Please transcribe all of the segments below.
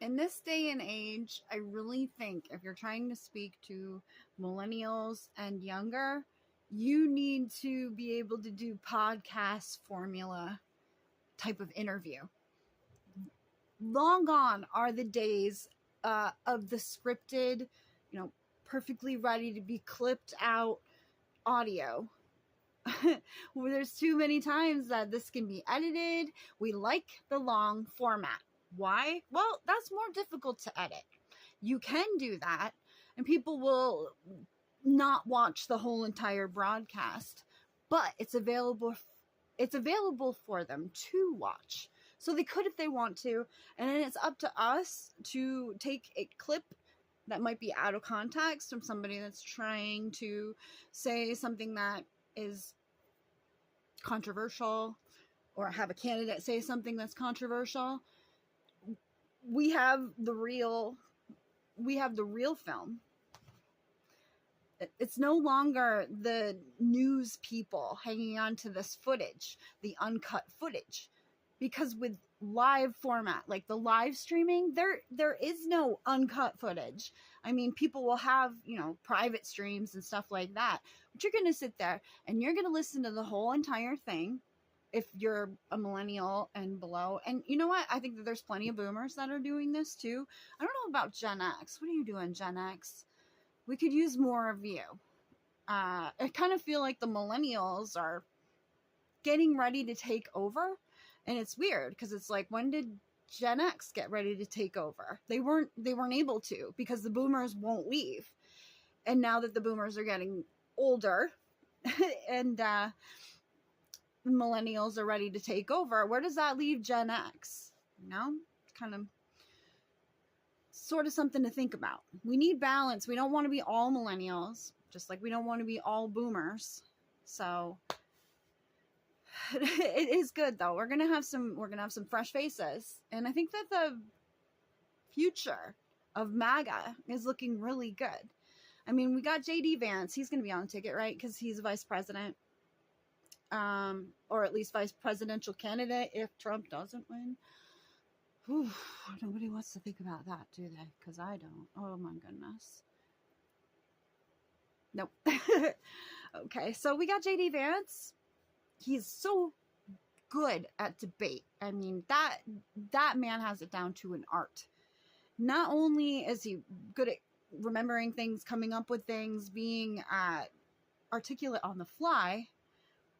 In this day and age, I really think if you're trying to speak to millennials and younger, you need to be able to do podcast formula type of interview. Long gone are the days of the scripted, perfectly ready to be clipped out audio. Well, there's too many times that this can be edited. We like the long format. Why? Well, that's more difficult to edit. You can do that, and people will not watch the whole entire broadcast, but it's available for them to watch. So they could if they want to, and then it's up to us to take a clip that might be out of context from somebody that's trying to say something that is controversial, or have a candidate say something that's controversial. We have the real film. It's no longer the news people hanging on to this footage, the uncut footage, because with live format, like the live streaming, there is no uncut footage. I mean, people will have, private streams and stuff like that, but you're going to sit there and you're going to listen to the whole entire thing if you're a millennial and below. And you know what? I think that there's plenty of boomers that are doing this too. I don't know about Gen X. What are you doing, Gen X? We could use more of you. I kind of feel like the millennials are getting ready to take over. And it's weird because it's like, when did Gen X get ready to take over? They weren't able to, because the boomers won't leave. And now that the boomers are getting older and millennials are ready to take over, where does that leave Gen X? Kind of sort of something to think about. We need balance. We don't want to be all millennials, just like we don't want to be all boomers. So it is good though. We're gonna have some fresh faces, and I think that the future of MAGA is looking really good. I mean, we got JD Vance. He's gonna be on the ticket, right? Because he's vice president, or at least vice presidential candidate if Trump doesn't win. Whew, nobody wants to think about that, do they? Because I don't. Oh my goodness. Nope. Okay, so we got JD Vance. He's so good at debate. I mean, that man has it down to an art. Not only is he good at remembering things, coming up with things, being articulate on the fly,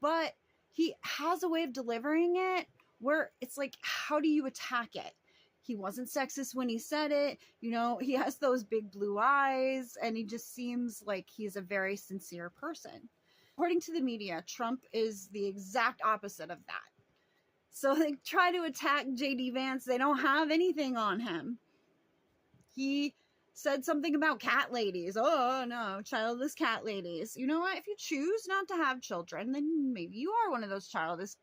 but he has a way of delivering it where it's like, how do you attack it? He wasn't sexist when he said it. He has those big blue eyes, and he just seems like he's a very sincere person. According to the media, Trump is the exact opposite of that. So they try to attack JD Vance. They don't have anything on him. He said something about cat ladies. Oh no, childless cat ladies. You know what? If you choose not to have children, then maybe you are one of those childless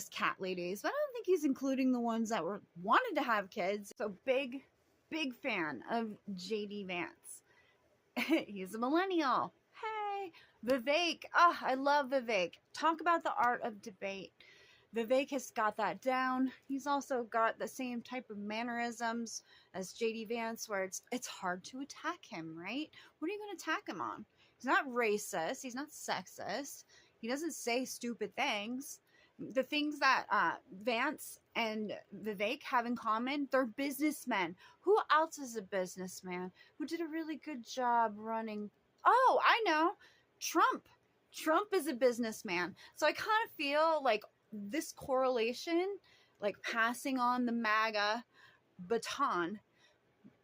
cat ladies. But I don't think he's including the ones that wanted to have kids. So big fan of JD Vance. He's a millennial. Hey, Vivek. Oh, I love Vivek. Talk about the art of debate. Vivek has got that down. He's also got the same type of mannerisms as JD Vance, where it's hard to attack him, right? What are you going to attack him on? He's not racist. He's not sexist. He doesn't say stupid things. The things that Vance and Vivek have in common, they're businessmen. Who else is a businessman who did a really good job running? Oh, I know. Trump. Trump is a businessman. So I kind of feel like this correlation, like passing on the MAGA baton,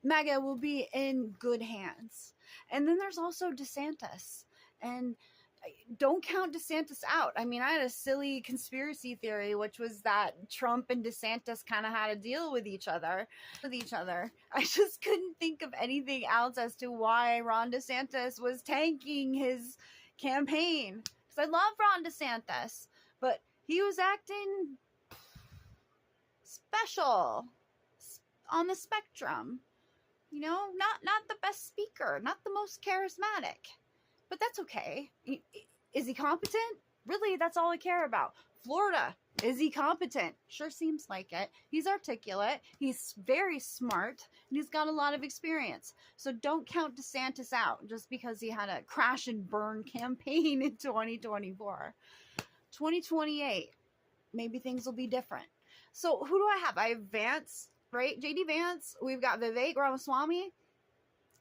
MAGA will be in good hands. And then there's also DeSantis. And don't count DeSantis out. I mean, I had a silly conspiracy theory, which was that Trump and DeSantis kind of had a deal with each other. I just couldn't think of anything else as to why Ron DeSantis was tanking his campaign. Because I love Ron DeSantis, but he was acting special on the spectrum. Not the best speaker, not the most charismatic. But that's okay. Is he competent? Really, that's all I care about. Florida. Is he competent? Sure seems like it. He's articulate. He's very smart. And he's got a lot of experience. So don't count DeSantis out just because he had a crash and burn campaign in 2024. 2028, maybe things will be different. So who do I have? I have Vance, right? JD Vance. We've got Vivek Ramaswamy.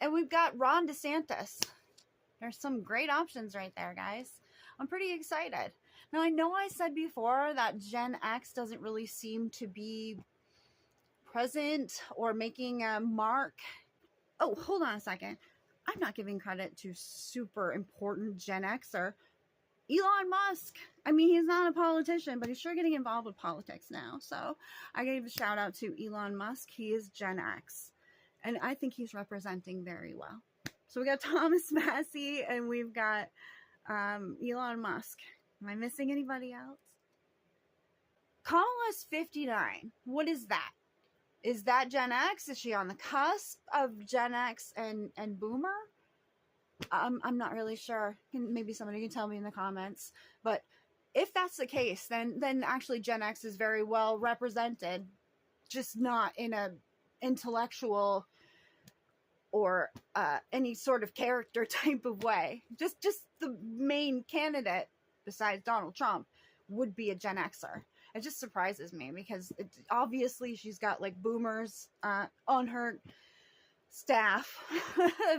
And we've got Ron DeSantis. There's some great options right there, guys. I'm pretty excited. Now, I know I said before that Gen X doesn't really seem to be present or making a mark. Oh, hold on a second. I'm not giving credit to super important Gen Xer. Elon Musk. I mean, he's not a politician, but he's sure getting involved with politics now. So I gave a shout out to Elon Musk. He is Gen X. And I think he's representing very well. So we got Thomas Massey and we've got Elon Musk. Am I missing anybody else? Kamala's 59. What is that? Is that Gen X? Is she on the cusp of Gen X and Boomer? I'm not really sure. Maybe somebody can tell me in the comments. But if that's the case, then actually Gen X is very well represented, just not in a intellectual or any sort of character type of way. Just the main candidate besides Donald Trump would be a Gen Xer. It just surprises me because obviously she's got like boomers on her staff,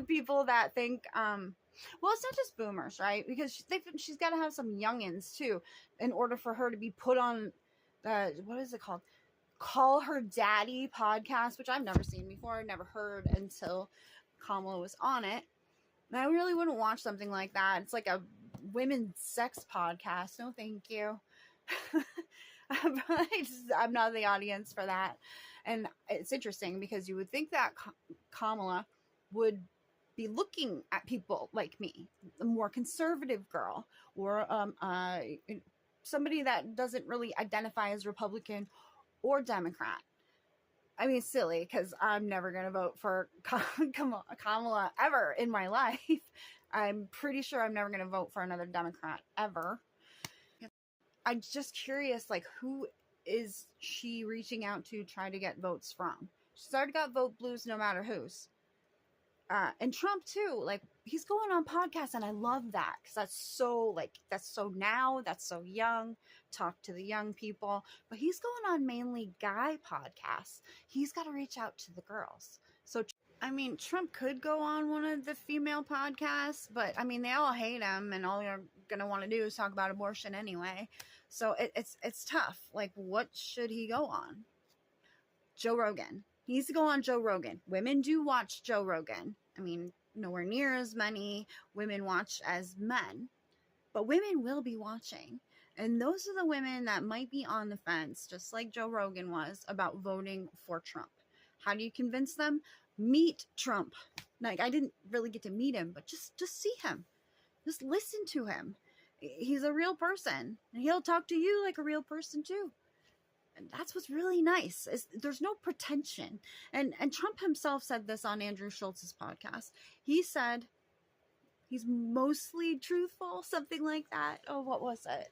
people that think, well, it's not just boomers, right? Because she's got to have some youngins too in order for her to be put on the, what is it called? Call Her Daddy podcast, which I've never seen before. I've never heard until Kamala was on it. And I really wouldn't watch something like that. It's like a women's sex podcast. No, thank you. I'm not the audience for that. And it's interesting because you would think that Kamala would be looking at people like me, a more conservative girl, or somebody that doesn't really identify as Republican or Democrat. I mean, silly, because I'm never going to vote for Kamala ever in my life. I'm pretty sure I'm never going to vote for another Democrat ever. I'm just curious, like, who is she reaching out to try to get votes from? She's already got vote blues no matter whose. And Trump too, like, he's going on podcasts, and I love that because that's so now, that's so young. Talk to the young people, but he's going on mainly guy podcasts. He's got to reach out to the girls. So I mean, Trump could go on one of the female podcasts, but I mean, they all hate him, and all you're gonna want to do is talk about abortion anyway. So it's tough. Like, what should he go on? Joe Rogan. He needs to go on Joe Rogan. Women do watch Joe Rogan. I mean, nowhere near as many women watch as men, but women will be watching. And those are the women that might be on the fence, just like Joe Rogan was, about voting for Trump. How do you convince them? Meet Trump. Like, I didn't really get to meet him, but just see him. Just listen to him. He's a real person, and he'll talk to you like a real person too. And that's what's really nice, is there's no pretension. And Trump himself said this on Andrew Schultz's podcast. He said he's mostly truthful, something like that. Oh, what was it?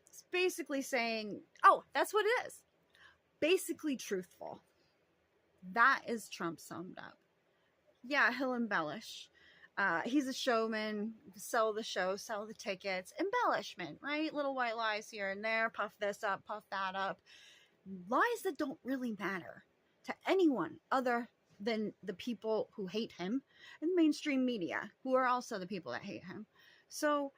It's basically saying, oh, that's what it is. Basically truthful. That is Trump summed up. Yeah, he'll embellish. He's a showman. Sell the show, sell the tickets. Embellishment, right? Little white lies here and there. Puff this up, puff that up. Lies that don't really matter to anyone other than the people who hate him and mainstream media, who are also the people that hate him. So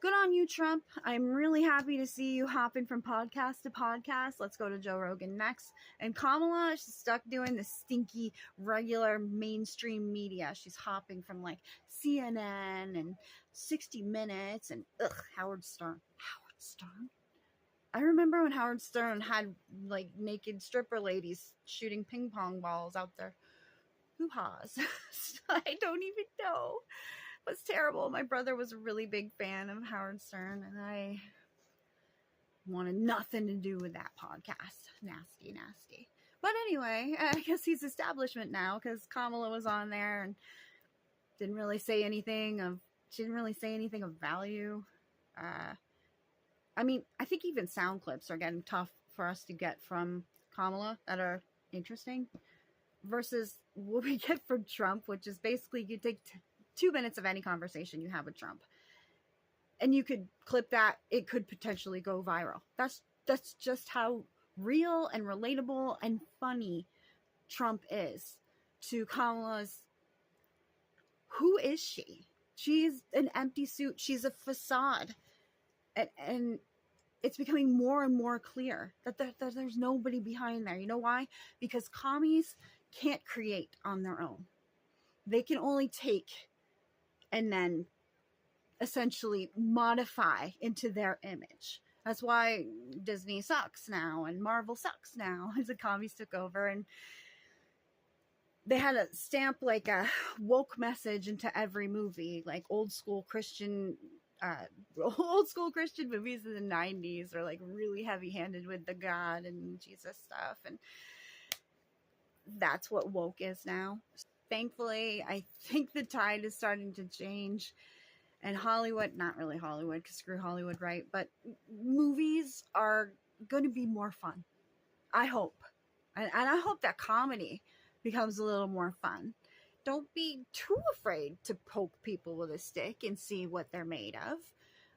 good on you, Trump. I'm really happy to see you hopping from podcast to podcast. Let's go to Joe Rogan next. And Kamala, she's stuck doing the stinky, regular mainstream media. She's hopping from like CNN and 60 Minutes and Howard Stern. Howard Stern? I remember when Howard Stern had like naked stripper ladies shooting ping pong balls out there. Hoo-haws. I don't even know. It was terrible. My brother was a really big fan of Howard Stern, and I wanted nothing to do with that podcast. Nasty, nasty. But anyway, I guess he's establishment now because Kamala was on there and she didn't really say anything of value. I mean, I think even sound clips are getting tough for us to get from Kamala that are interesting versus what we get from Trump, which is basically you take 2 minutes of any conversation you have with Trump and you could clip that. It could potentially go viral. That's just how real and relatable and funny Trump is to Kamala's. Who is she? She's an empty suit. She's a facade. And it's becoming more and more clear that there's nobody behind there. You know why? Because commies can't create on their own. They can only take and then essentially modify into their image. That's why Disney sucks now and Marvel sucks now as the commies took over, and they had to stamp like a woke message into every movie, like old school Christian movies in the 90s are like really heavy handed with the God and Jesus stuff, and that's what woke is now. Thankfully, I think the tide is starting to change, and Hollywood, not really Hollywood because screw Hollywood, right? But movies are going to be more fun. I hope. And I hope that comedy becomes a little more fun. Don't be too afraid to poke people with a stick and see what they're made of.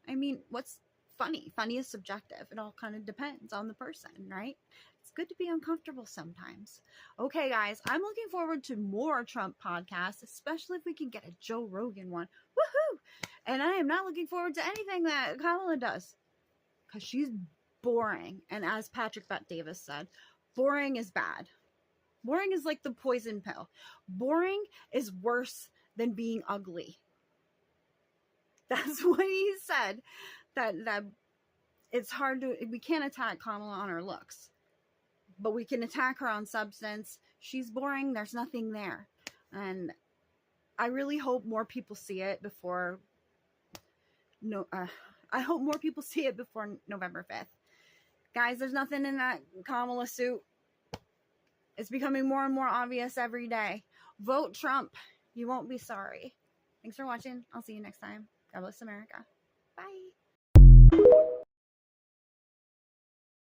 I mean, what's funny? Funny is subjective. It all kind of depends on the person, right? It's good to be uncomfortable sometimes. Okay, guys, I'm looking forward to more Trump podcasts, especially if we can get a Joe Rogan one. Woohoo! And I am not looking forward to anything that Kamala does because she's boring. And as Patrick Bet-Davis said, boring is bad. Boring is like the poison pill. Boring is worse than being ugly. That's what he said. That it's hard to, we can't attack Kamala on her looks, but we can attack her on substance. She's boring. There's nothing there. And I really hope more people see it before I hope more people see it before November 5th. Guys, there's nothing in that Kamala suit. It's becoming more and more obvious every day. Vote Trump. You won't be sorry. Thanks for watching. I'll see you next time. God bless America. Bye.